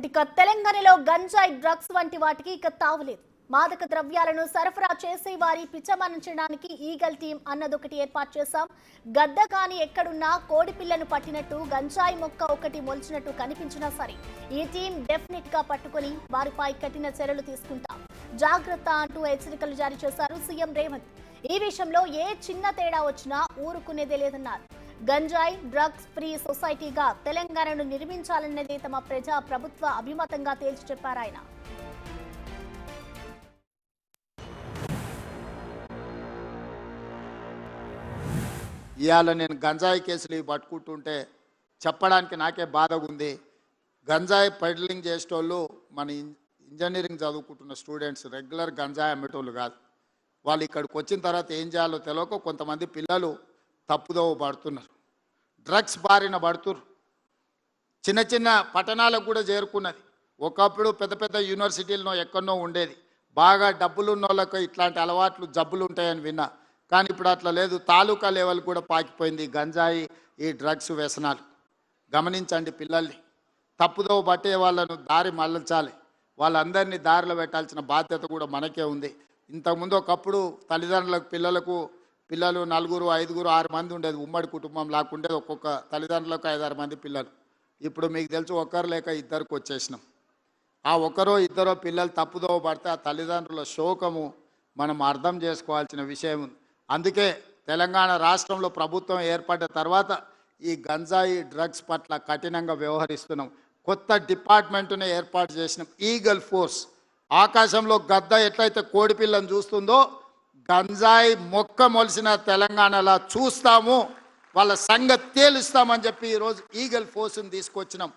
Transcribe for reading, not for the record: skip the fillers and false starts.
ఇక తెలంగాణలో గంజాయి డ్రగ్స్ వంటి వాటికి ఇక తావులేదు. మాదక ద్రవ్యాలను సరఫరా చేసే వారి పిచ్చమనించడానికి ఈగల్ టీం అన్నదొకటి ఏర్పాటు చేశాం. గద్ద కాని ఎక్కడున్నా కోడి పిల్లను పట్టినట్టు గంజాయి మొక్క ఒకటి మొలిచినట్టు కనిపించినా సరే ఈ టీం డెఫినెట్ గా పట్టుకొని వారిపై కఠిన చర్యలు తీసుకుంటాం. జాగ్రత్త అంటూ హెచ్చరికలు జారీ చేశారు సీఎం రేవంత్. ఈ విషయంలో ఏ చిన్న తేడా వచ్చినా ఊరుకునేదే లేదన్నారు. గంజాయి డ్రగ్స్ ఫ్రీ సొసైటీగా తెలంగాణను నిర్మించాలన్నదే తమ ప్రభుత్వ అభిమతంగా తేల్చి చెప్పారు ఆయన. ఇవాళ నేను గంజాయి కేసులు ఇవి పట్టుకుంటుంటే చెప్పడానికి నాకే బాధగా ఉంది. గంజాయి పెడ్లింగ్ చేసేటోళ్ళు మన ఇంజనీరింగ్ చదువుకుంటున్న స్టూడెంట్స్, రెగ్యులర్ గంజాయి అమ్మేటోళ్ళు కాదు. వాళ్ళు ఇక్కడికి వచ్చిన తర్వాత ఏం చేయాలో తెలియక కొంతమంది పిల్లలు తప్పుదోవ పడుతున్నారు, డ్రగ్స్ బారిన పడుతున్నారు. చిన్న చిన్న పట్టణాలకు కూడా చేరుకున్నది. ఒకప్పుడు పెద్ద పెద్ద యూనివర్సిటీల్లో ఎక్కడనో ఉండేది. బాగా డబ్బులు ఉన్న వాళ్ళకి ఇట్లాంటి అలవాట్లు జబ్బులు ఉంటాయని విన్నా, కానీ ఇప్పుడు అట్లా లేదు. తాలూకా లెవెల్ కూడా పాకిపోయింది గంజాయి, ఈ డ్రగ్స్ వ్యసనాలు. గమనించండి, పిల్లల్ని తప్పుదోవ పట్టే వాళ్ళను దారి మళ్ళించాలి. వాళ్ళందరినీ దారిలో పెట్టాల్సిన బాధ్యత కూడా మనకే ఉంది. ఇంతకుముందు ఒకప్పుడు తల్లిదండ్రులకు పిల్లలు 4, 5, 6 మంది ఉండేది. ఉమ్మడి కుటుంబం లాక్కుండేది. ఒక్కొక్క తల్లిదండ్రులకు 5, 6 మంది పిల్లలు. ఇప్పుడు మీకు తెలుసు, ఒకరు లేక ఇద్దరికి వచ్చేసినాం. ఆ ఒకరో ఇద్దరో పిల్లలు తప్పుదోవ పడితే ఆ తల్లిదండ్రుల శోకము మనం అర్థం చేసుకోవాల్సిన విషయం ఉంది. అందుకే తెలంగాణ రాష్ట్రంలో ప్రభుత్వం ఏర్పడ్డ తర్వాత ఈ గంజాయి డ్రగ్స్ పట్ల కఠినంగా వ్యవహరిస్తున్నాం. కొత్త డిపార్ట్మెంట్ను ఏర్పాటు చేసినాం, ఈగల్ ఫోర్స్. ఆకాశంలో గద్ద ఎట్లయితే కోడి పిల్లను చూస్తుందో గంజాయి మొక్క మొలిసిన తెలంగాణలో చూస్తాము, వాళ్ళ సంగతి తేలుస్తామని చెప్పి ఈరోజు ఈగల్ ఫోర్స్ని తీసుకొచ్చినాం.